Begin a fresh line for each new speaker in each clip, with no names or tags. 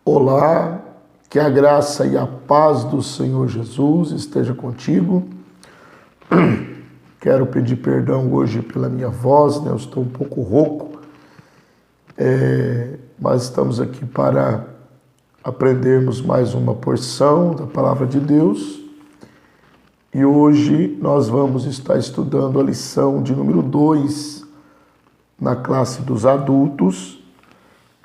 Olá, que a graça e a paz do Senhor Jesus esteja contigo. Quero pedir perdão hoje pela minha voz, né? Eu estou um pouco rouco, mas estamos aqui para aprendermos mais uma porção da Palavra de Deus. E hoje nós vamos estar estudando a lição de número 2 na classe dos adultos,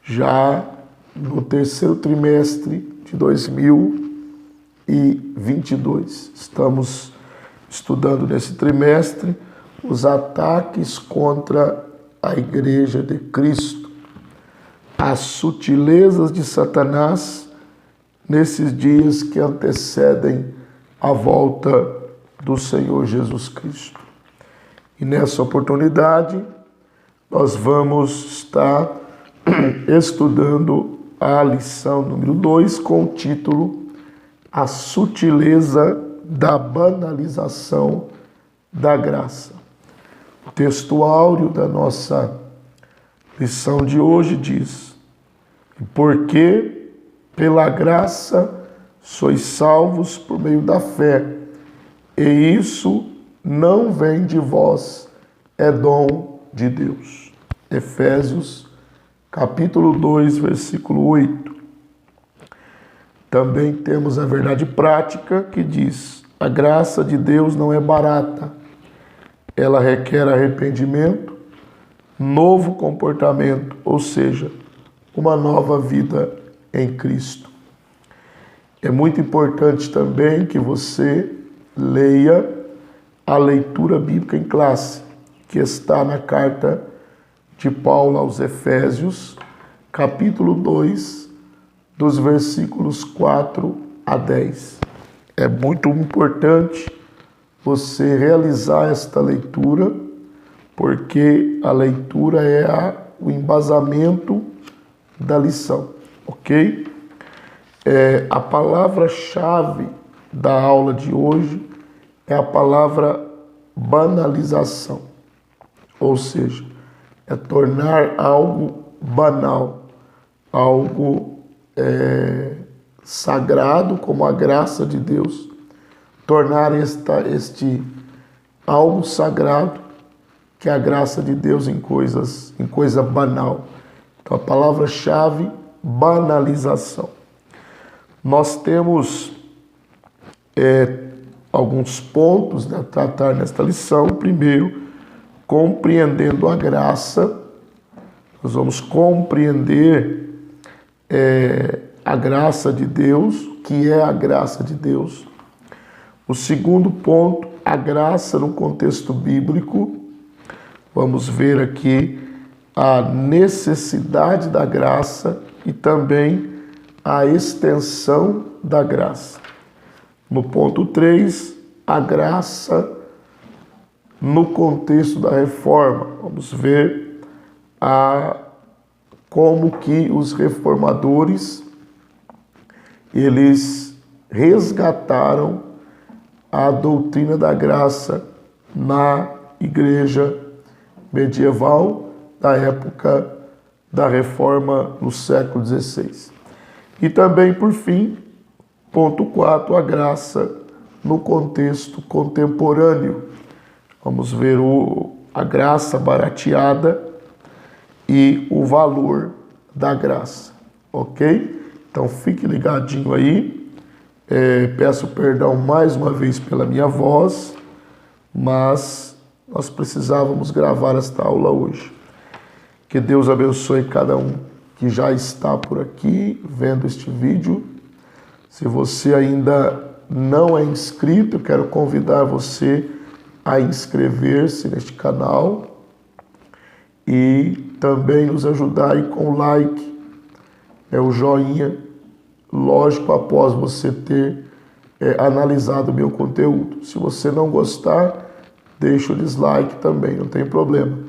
já no terceiro trimestre de 2022. Estamos estudando nesse trimestre os ataques contra a Igreja de Cristo, as sutilezas de Satanás nesses dias que antecedem a volta do Senhor Jesus Cristo. E nessa oportunidade nós vamos estar estudando a lição número 2 com o título A Sutileza da Banalização da Graça. O texto áureo da nossa lição de hoje diz: porque pela graça sois salvos por meio da fé, e isso não vem de vós, é dom de Deus. Efésios capítulo 2, versículo 8. Também temos a verdade prática que diz: a graça de Deus não é barata. Ela requer arrependimento, novo comportamento, ou seja, uma nova vida em Cristo. É muito importante também que você leia a leitura bíblica em classe, que está na carta de Paulo aos Efésios, capítulo 2, dos versículos 4 a 10. É muito importante você realizar esta leitura, porque a leitura é o embasamento da lição, ok? A palavra-chave da aula de hoje é a palavra banalização, ou seja, é tornar algo banal, algo sagrado como a graça de Deus, tornar este algo sagrado que é a graça de Deus em coisa banal. Então a palavra-chave, banalização. Nós temos alguns pontos a tratar nesta lição. Primeiro, compreendendo a graça. Nós vamos compreender a graça de Deus, que é a graça de Deus. O segundo ponto, a graça no contexto bíblico. Vamos ver aqui a necessidade da graça e também a extensão da graça. No ponto 3, a graça no contexto da reforma. Vamos ver como que os reformadores eles resgataram a doutrina da graça na igreja medieval da época da reforma no século XVI. E também, por fim, ponto 4, a graça no contexto contemporâneo. Vamos ver a graça barateada e o valor da graça, ok? Então fique ligadinho aí. Peço perdão mais uma vez pela minha voz, mas nós precisávamos gravar esta aula hoje. Que Deus abençoe cada um que já está por aqui vendo este vídeo. Se você ainda não é inscrito, eu quero convidar você a inscrever-se neste canal e também nos ajudar aí com o like, o joinha, lógico, após você ter analisado o meu conteúdo. Se você não gostar, deixa o dislike também, não tem problema.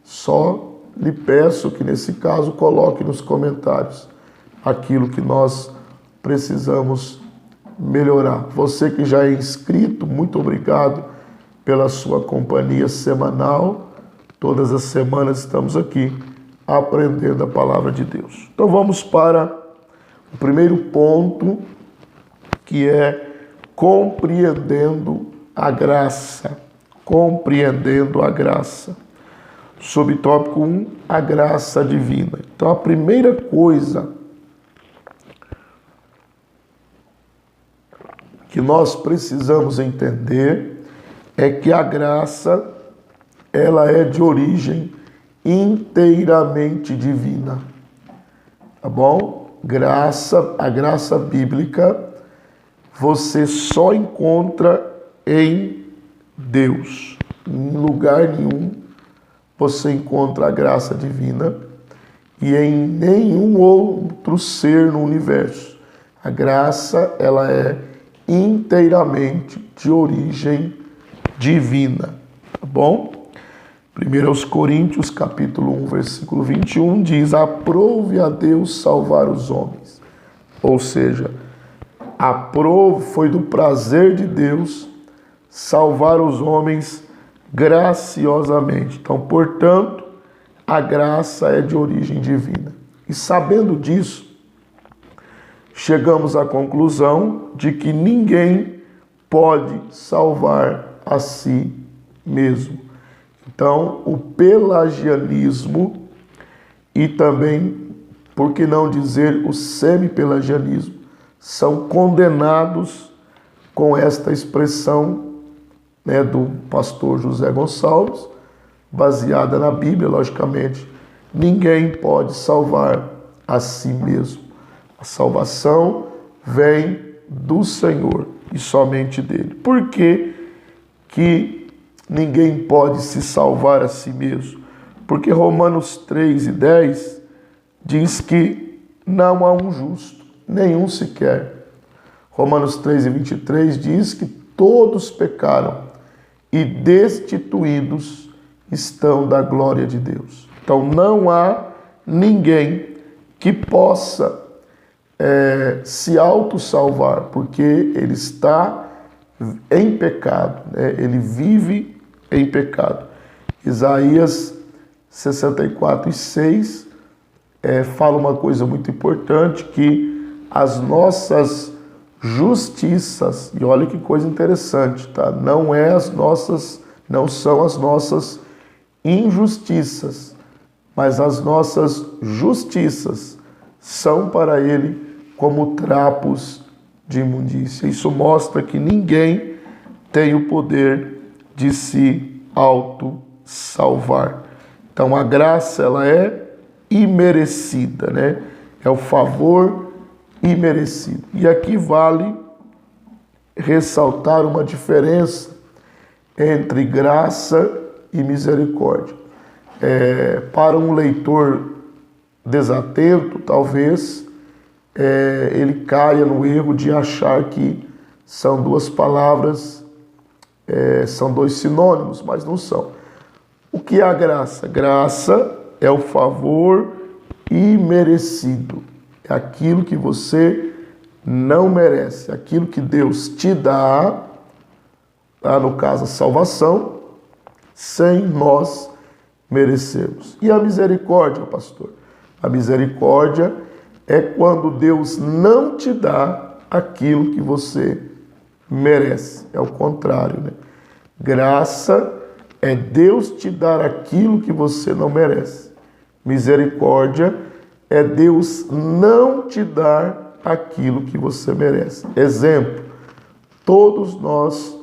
Só lhe peço que nesse caso coloque nos comentários aquilo que nós precisamos melhorar. Você que já é inscrito, muito obrigado pela sua companhia semanal. Todas as semanas estamos aqui aprendendo a palavra de Deus. Então vamos para O primeiro ponto, que é compreendendo a graça. Compreendendo a graça. Subtópico 1, a graça divina. Então, a primeira coisa que nós precisamos entender é que a graça, ela é de origem inteiramente divina. Tá bom? A graça bíblica, você só encontra em Deus. Em lugar nenhum você encontra a graça divina e em nenhum outro ser no universo. A graça, ela é inteiramente de origem divina. Tá bom? 1 Coríntios, capítulo 1, versículo 21, diz: aprove a Deus salvar os homens. Ou seja, foi do prazer de Deus salvar os homens graciosamente. Então, portanto, a graça é de origem divina. E sabendo disso, chegamos à conclusão de que ninguém pode salvar a si mesmo. Então, o pelagianismo e também, por que não dizer, o semi-pelagianismo, são condenados com esta expressão, né, do pastor José Gonçalves, baseada na Bíblia, logicamente. Ninguém pode salvar a si mesmo. A salvação vem do Senhor e somente dele. Por que ninguém pode se salvar a si mesmo? Porque Romanos 3:10 diz que não há um justo, nenhum sequer. Romanos 3:23 diz que todos pecaram e destituídos estão da glória de Deus. Então não há ninguém que possa se auto-salvar, porque ele está em pecado, né? Ele vive em pecado. Isaías 64:6 fala uma coisa muito importante, que as nossas justiças, e olha que coisa interessante, tá? Não são as nossas injustiças, mas as nossas justiças são para ele como trapos de imundícia. Isso mostra que ninguém tem o poder de se auto-salvar. Então a graça, ela é imerecida, né? É o favor imerecido. E aqui vale ressaltar uma diferença entre graça e misericórdia. Para um leitor desatento, talvez ele caia no erro de achar que são duas palavras, são dois sinônimos, mas não são. O que é a graça? Graça é o favor imerecido. É aquilo que você não merece, aquilo que Deus te dá, no caso a salvação, sem nós merecermos. E a misericórdia, pastor? A misericórdia é quando Deus não te dá aquilo que você merece. É o contrário, né? Graça é Deus te dar aquilo que você não merece. Misericórdia é Deus não te dar aquilo que você merece. Exemplo, todos nós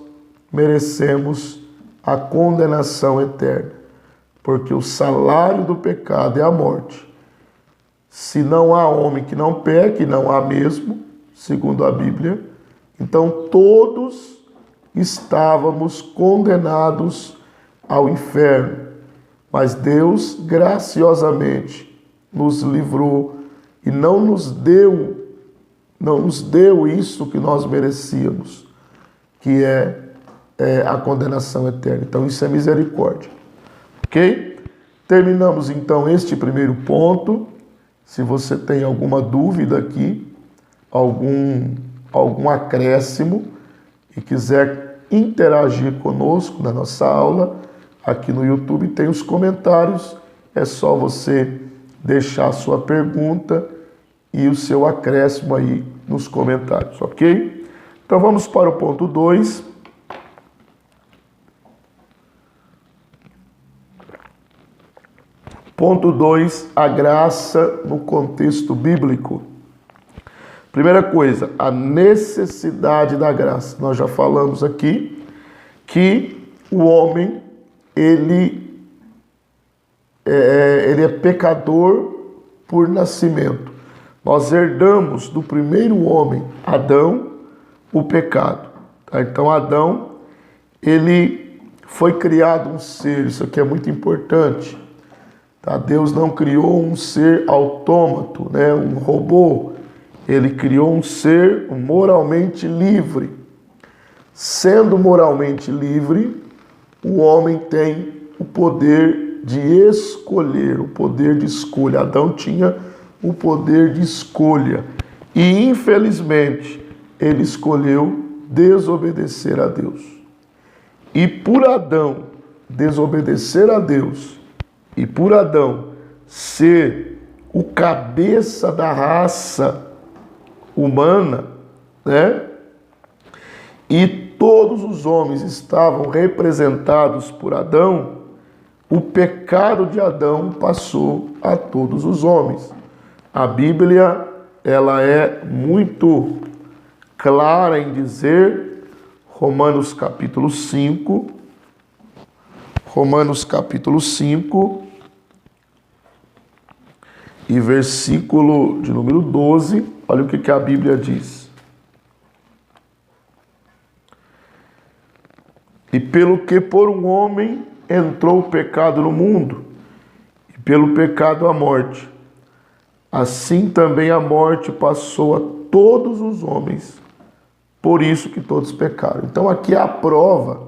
merecemos a condenação eterna, porque o salário do pecado é a morte. Se não há homem que não peque, não há mesmo, segundo a Bíblia, então todos estávamos condenados ao inferno. Mas Deus graciosamente nos livrou e não nos deu isso que nós merecíamos, que é a condenação eterna. Então isso é misericórdia. Ok? Terminamos então este primeiro ponto. Se você tem alguma dúvida aqui, algum acréscimo e quiser interagir conosco na nossa aula, aqui no YouTube tem os comentários, é só você deixar a sua pergunta e o seu acréscimo aí nos comentários, ok? Então vamos para o ponto 2. Ponto 2, a graça no contexto bíblico. Primeira coisa, a necessidade da graça. Nós já falamos aqui que o homem, ele é pecador por nascimento. Nós herdamos do primeiro homem, Adão, o pecado. Tá? Então Adão, ele foi criado um ser, isso aqui é muito importante. Tá? Deus não criou um ser autômato, né? Um robô. Ele criou um ser moralmente livre. Sendo moralmente livre, o homem tem o poder de escolher, o poder de escolha. Adão tinha o poder de escolha. E, infelizmente, ele escolheu desobedecer a Deus. E por Adão desobedecer a Deus, e por Adão ser o cabeça da raça humana, né? E todos os homens estavam representados por Adão, o pecado de Adão passou a todos os homens. A Bíblia, ela é muito clara em dizer, Romanos capítulo 5, e versículo de número 12, olha o que a Bíblia diz. E pelo que por um homem entrou o pecado no mundo, e pelo pecado a morte, assim também a morte passou a todos os homens, por isso que todos pecaram. Então aqui é a prova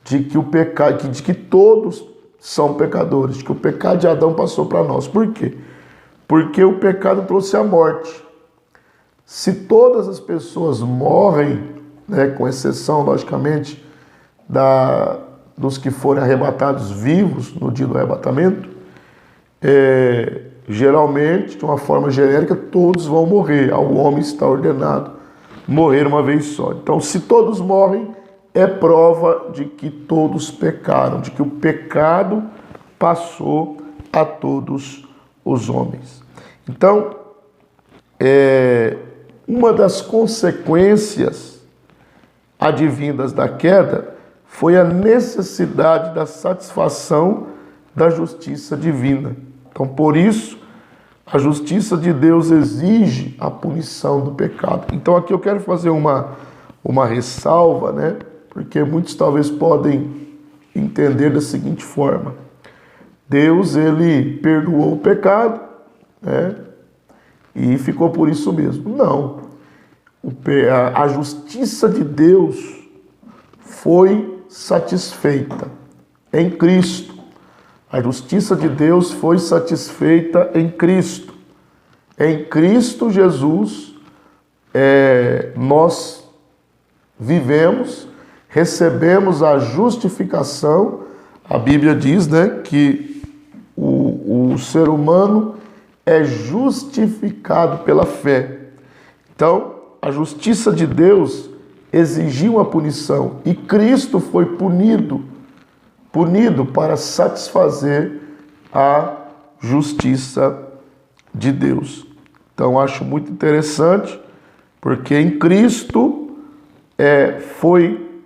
de que o pecado, de que todos são pecadores, de que o pecado de Adão passou para nós. Por quê? Porque o pecado trouxe a morte. Se todas as pessoas morrem, né, com exceção, logicamente, dos que forem arrebatados vivos no dia do arrebatamento, geralmente, de uma forma genérica, todos vão morrer. Ao homem está ordenado morrer uma vez só. Então, se todos morrem, é prova de que todos pecaram, de que o pecado passou a todos os homens. Então, uma das consequências advindas da queda foi a necessidade da satisfação da justiça divina. Então, por isso, a justiça de Deus exige a punição do pecado. Então, aqui eu quero fazer uma ressalva, né? Porque muitos talvez podem entender da seguinte forma: Deus, ele perdoou o pecado, né? E ficou por isso mesmo. Não. A justiça de Deus foi satisfeita em Cristo. A justiça de Deus foi satisfeita em Cristo. Em Cristo Jesus, nós vivemos, recebemos a justificação. A Bíblia diz, né, que o ser humano é justificado pela fé. Então, a justiça de Deus exigiu uma punição e Cristo foi punido para satisfazer a justiça de Deus. Então, acho muito interessante, porque em Cristo foi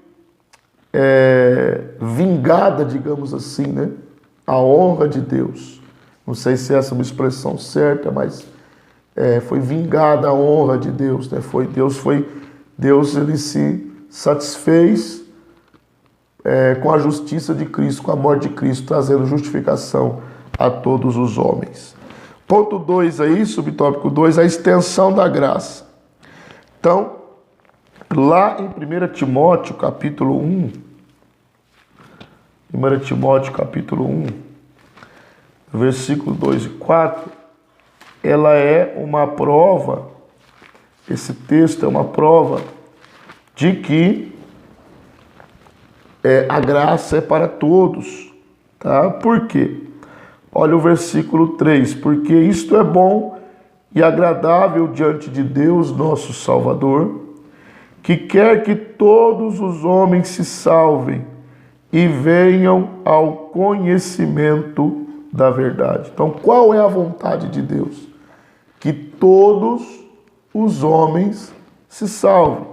vingada, digamos assim, né, a honra de Deus. Não sei se essa é uma expressão certa, mas foi vingada a honra de Deus, né? Deus ele se satisfez com a justiça de Cristo, com a morte de Cristo, trazendo justificação a todos os homens. Ponto 2 aí, subtópico 2, a extensão da graça. Então, lá em 1 Timóteo, capítulo 1, 1 Timóteo, capítulo 1, versículo 2 e 4, ela é uma prova, esse texto é uma prova de que a graça é para todos, tá? Por quê? Olha o versículo 3, porque isto é bom e agradável diante de Deus, nosso Salvador, que quer que todos os homens se salvem e venham ao conhecimento da verdade. Então, qual é a vontade de Deus? Que todos os homens se salvem,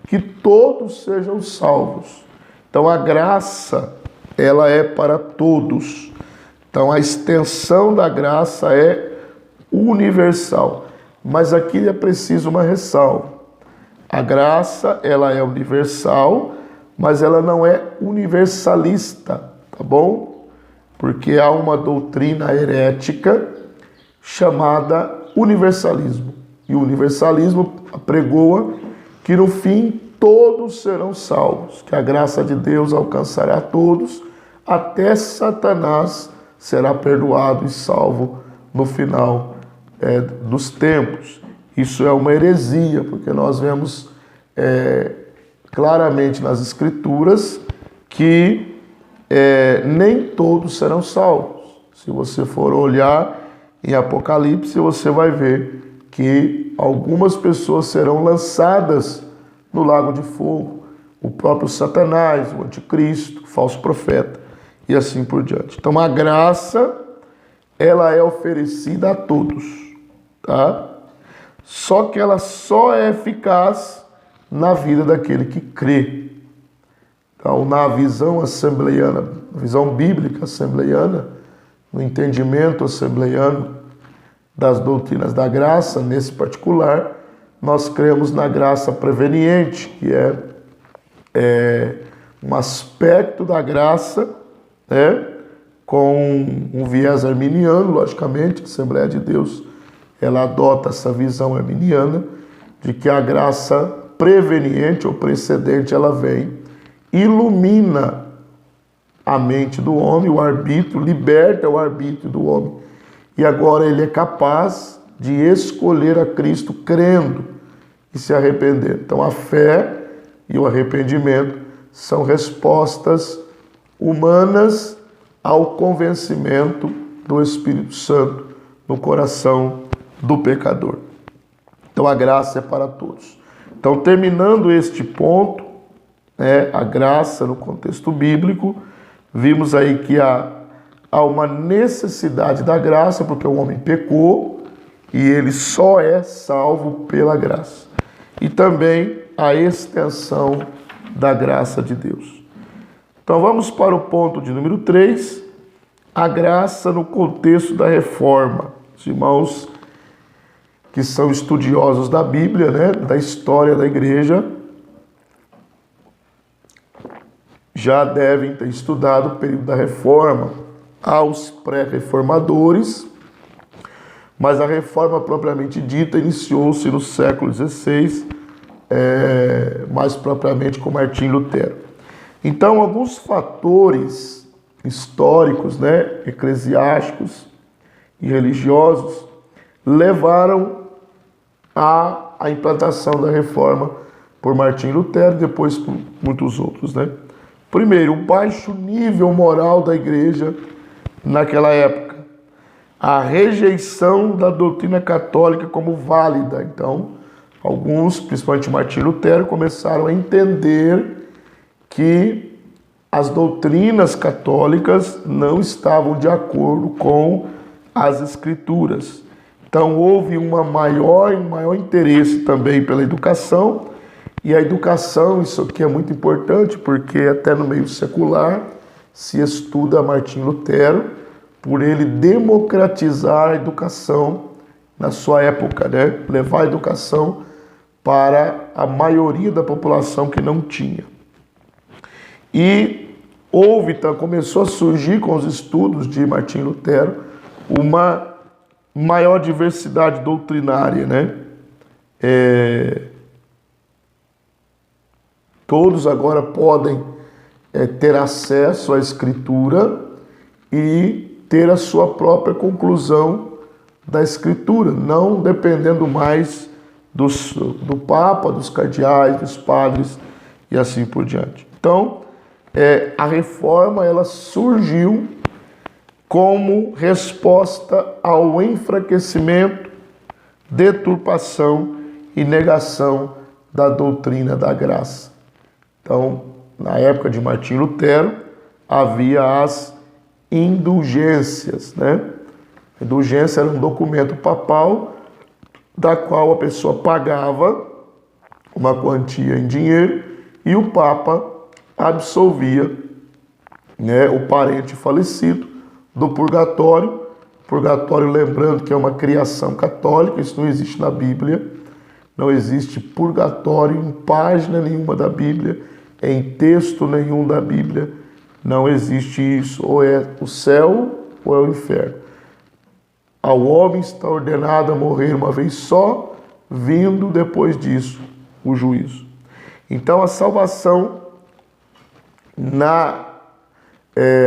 que todos sejam salvos. Então, a graça, ela é para todos. Então, a extensão da graça é universal. Mas aqui é preciso uma ressalva. A graça, ela é universal, mas ela não é universalista, tá bom? Porque há uma doutrina herética chamada universalismo. E o universalismo apregoa que no fim todos serão salvos, que a graça de Deus alcançará a todos, até Satanás será perdoado e salvo no final dos tempos. Isso é uma heresia, porque nós vemos claramente nas Escrituras que nem todos serão salvos. Se você for olhar em Apocalipse, você vai ver que algumas pessoas serão lançadas no lago de fogo. O próprio Satanás, o anticristo, o falso profeta e assim por diante. Então a graça, ela é oferecida a todos, tá? Só que ela só é eficaz na vida daquele que crê. Então, na visão assembleiana, visão bíblica assembleiana, no entendimento assembleiano das doutrinas da graça, nesse particular, nós cremos na graça preveniente, que é um aspecto da graça, com um viés arminiano, logicamente, a Assembleia de Deus, ela adota essa visão arminiana de que a graça preveniente ou precedente, ela vem, ilumina a mente do homem, o arbítrio, liberta o arbítrio do homem. E agora ele é capaz de escolher a Cristo crendo e se arrepender. Então a fé e o arrependimento são respostas humanas ao convencimento do Espírito Santo no coração do pecador. Então a graça é para todos. Então, terminando este ponto, a graça no contexto bíblico, vimos aí que há uma necessidade da graça, porque o homem pecou e ele só é salvo pela graça. E também a extensão da graça de Deus. Então vamos para o ponto de número 3, a graça no contexto da reforma. Os irmãos que são estudiosos da Bíblia, da história da igreja, já devem ter estudado o período da reforma. Aos pré-reformadores, mas a reforma propriamente dita iniciou-se no século XVI, mais propriamente com Martim Lutero. Então, alguns fatores históricos, eclesiásticos e religiosos, levaram à implantação da reforma por Martim Lutero e depois por muitos outros. Primeiro, o baixo nível moral da igreja naquela época. A rejeição da doutrina católica como válida. Então, alguns, principalmente Martim Lutero, começaram a entender que as doutrinas católicas não estavam de acordo com as Escrituras. Então, houve um maior interesse também pela educação, e a educação, isso aqui é muito importante, porque até no meio secular se estuda Martim Lutero, por ele democratizar a educação na sua época, levar a educação para a maioria da população que não tinha. E começou a surgir com os estudos de Martim Lutero uma maior diversidade doutrinária, Todos agora podem ter acesso à Escritura e ter a sua própria conclusão da Escritura, não dependendo mais do Papa, dos cardeais, dos padres e assim por diante. Então, a reforma ela surgiu como resposta ao enfraquecimento deturpação e negação da doutrina da graça. Então, na época de Martinho Lutero, havia as indulgências, né? A indulgência era um documento papal da qual a pessoa pagava uma quantia em dinheiro e o Papa absolvia, né, o parente falecido do purgatório. Purgatório, lembrando que é uma criação católica, isso não existe na Bíblia. Não existe purgatório em página nenhuma da Bíblia, em texto nenhum da Bíblia. Não existe isso. Ou é o céu ou é o inferno. Ao homem está ordenado a morrer uma vez só, vindo depois disso o juízo. Então a salvação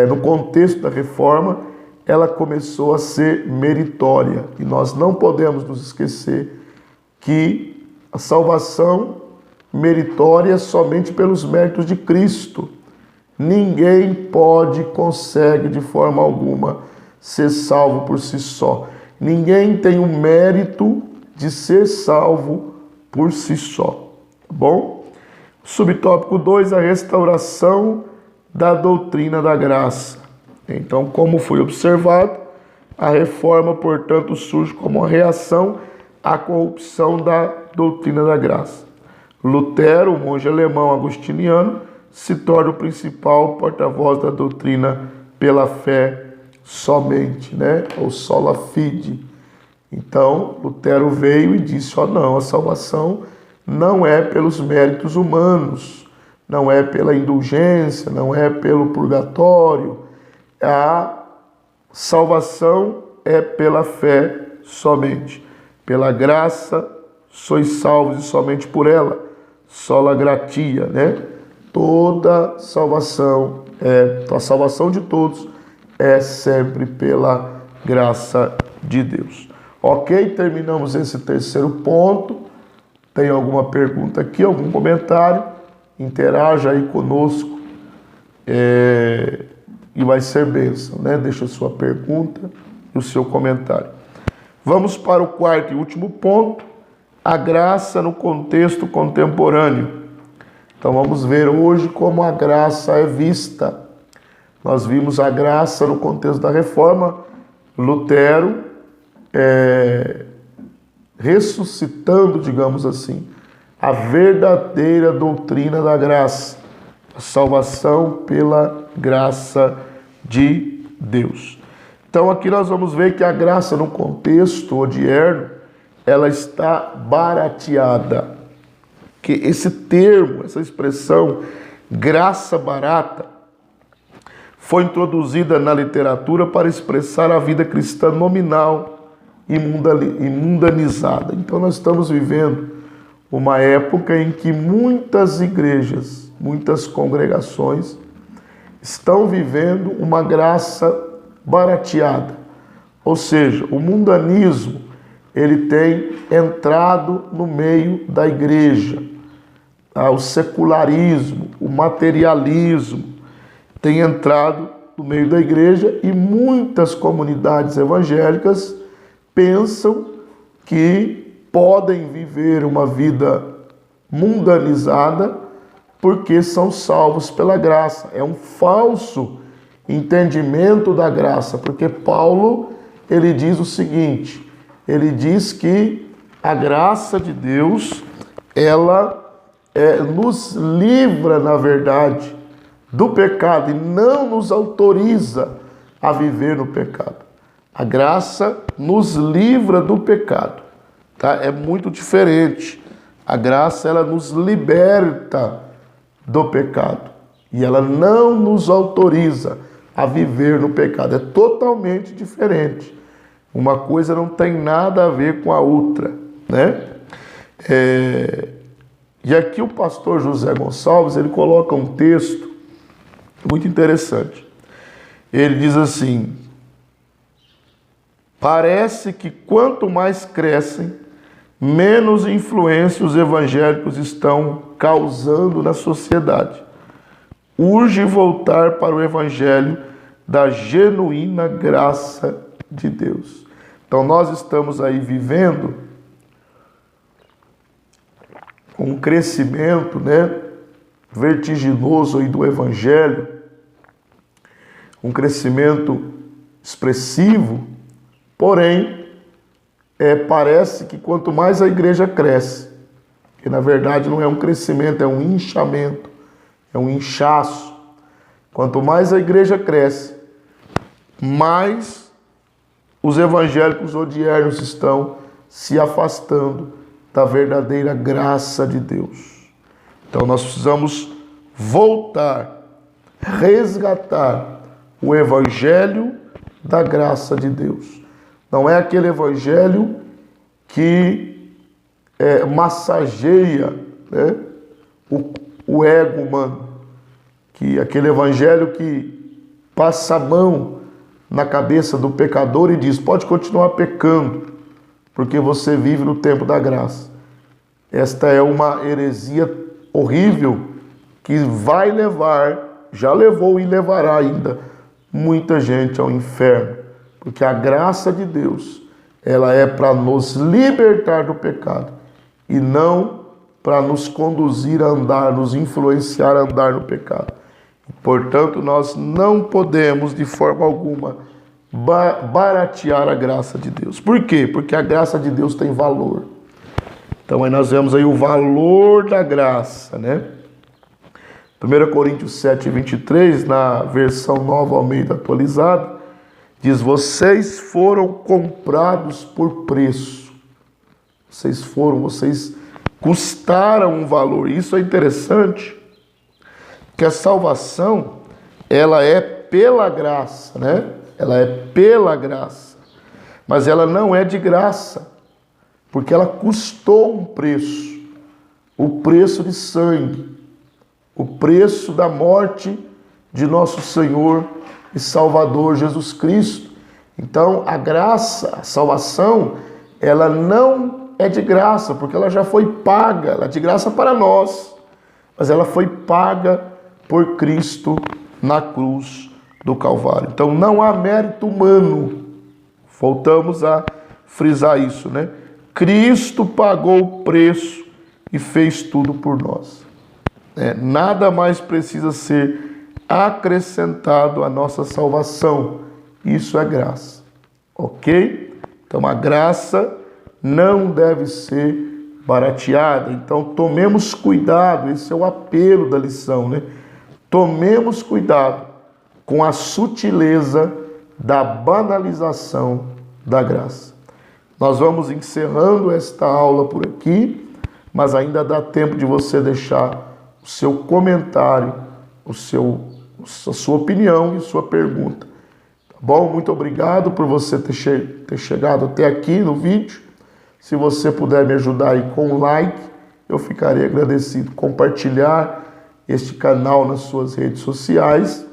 no contexto da reforma, ela começou a ser meritória. E nós não podemos nos esquecer que a salvação meritória é somente pelos méritos de Cristo. Ninguém consegue de forma alguma ser salvo por si só. Ninguém tem o mérito de ser salvo por si só. Tá bom? Subtópico 2, a restauração da doutrina da graça. Então, como foi observado, a reforma, portanto, surge como uma reação à corrupção da doutrina da graça. Lutero, o monge alemão agostiniano, se torna o principal porta-voz da doutrina pela fé somente, né? Ou sola fide. Então, Lutero veio e disse, não, a salvação não é pelos méritos humanos, não é pela indulgência, não é pelo purgatório. A salvação é pela fé somente. Pela graça sois salvos e somente por ela. Sola gratia, né? Toda salvação, a salvação de todos é sempre pela graça de Deus. Ok, terminamos esse terceiro ponto. Tem alguma pergunta aqui, algum comentário? Interaja aí conosco. E vai ser bênção, né? Deixa a sua pergunta e o seu comentário. Vamos para o quarto e último ponto, a graça no contexto contemporâneo. Então vamos ver hoje como a graça é vista. Nós vimos a graça no contexto da reforma, Lutero ressuscitando, digamos assim, a verdadeira doutrina da graça, a salvação pela graça de Deus. Então aqui nós vamos ver que a graça no contexto odierno, ela está barateada. Que esse termo, essa expressão, graça barata, foi introduzida na literatura para expressar a vida cristã nominal e mundanizada. Então nós estamos vivendo uma época em que muitas igrejas, muitas congregações estão vivendo uma graça barateada. Ou seja, o mundanismo, ele tem entrado no meio da igreja. O secularismo, o materialismo tem entrado no meio da igreja e muitas comunidades evangélicas pensam que podem viver uma vida mundanizada porque são salvos pela graça. É um falso entendimento da graça, porque Paulo, ele diz o seguinte, ele diz que a graça de Deus, ela nos livra, na verdade, do pecado e não nos autoriza a viver no pecado. A graça nos livra do pecado, tá? É muito diferente. A graça, ela nos liberta do pecado e ela não nos autoriza a viver no pecado. É totalmente diferente. Uma coisa não tem nada a ver com a outra, né? E aqui o pastor José Gonçalves, ele coloca um texto muito interessante. Ele diz assim: parece que quanto mais crescem, menos influência os evangélicos estão causando na sociedade. Urge voltar para o evangelho da genuína graça de Deus. Então nós estamos aí vivendo um crescimento, né, vertiginoso aí do Evangelho, um crescimento expressivo, porém, parece que quanto mais a igreja cresce, que na verdade não é um crescimento, é um inchamento, é um inchaço. Quanto mais a igreja cresce, mais os evangélicos odiernos estão se afastando da verdadeira graça de Deus. Então nós precisamos voltar, resgatar o evangelho da graça de Deus. Não é aquele evangelho que massageia, né, o ego humano, que aquele evangelho que passa a mão na cabeça do pecador e diz: pode continuar pecando, porque você vive no tempo da graça. Esta é uma heresia horrível que vai levar, já levou e levará ainda muita gente ao inferno, porque a graça de Deus, ela é para nos libertar do pecado e não para nos conduzir a andar, nos influenciar a andar no pecado. Portanto, nós não podemos de forma alguma baratear a graça de Deus. Por quê? Porque a graça de Deus tem valor. Então aí nós vemos aí o valor da graça, né? 1 Coríntios 7, 23, na versão Nova Almeida atualizada, diz: vocês foram comprados por preço. Vocês custaram um valor. Isso é interessante, que a salvação, ela é pela graça, né? Ela é pela graça, mas ela não é de graça, porque ela custou um preço, o preço de sangue, o preço da morte de nosso Senhor e Salvador Jesus Cristo. Então a graça, a salvação, ela não é de graça, porque ela já foi paga, ela é de graça para nós, mas ela foi paga por Cristo na cruz do Calvário. Então não há mérito humano. Voltamos a frisar isso, né? Cristo pagou o preço e fez tudo por nós. Nada mais precisa ser acrescentado à nossa salvação. Isso é graça. Ok? Então a graça não deve ser barateada. Então tomemos cuidado. Esse é o apelo da lição, né? Tomemos cuidado com a sutileza da banalização da graça. Nós vamos encerrando esta aula por aqui, mas ainda dá tempo de você deixar o seu comentário, a sua opinião e sua pergunta. Tá bom? Muito obrigado por você ter chegado até aqui no vídeo. Se você puder me ajudar aí com um like, eu ficarei agradecido. Compartilhar este canal nas suas redes sociais,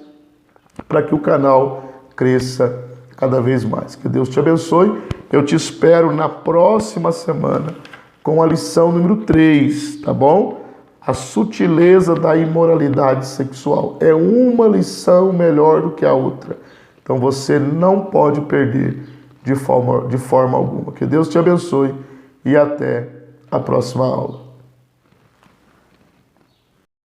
para que o canal cresça cada vez mais. Que Deus te abençoe. Eu te espero na próxima semana com a lição número 3, tá bom? A sutileza da imoralidade sexual. É uma lição melhor do que a outra. Então você não pode perder de forma alguma. Que Deus te abençoe e até a próxima aula.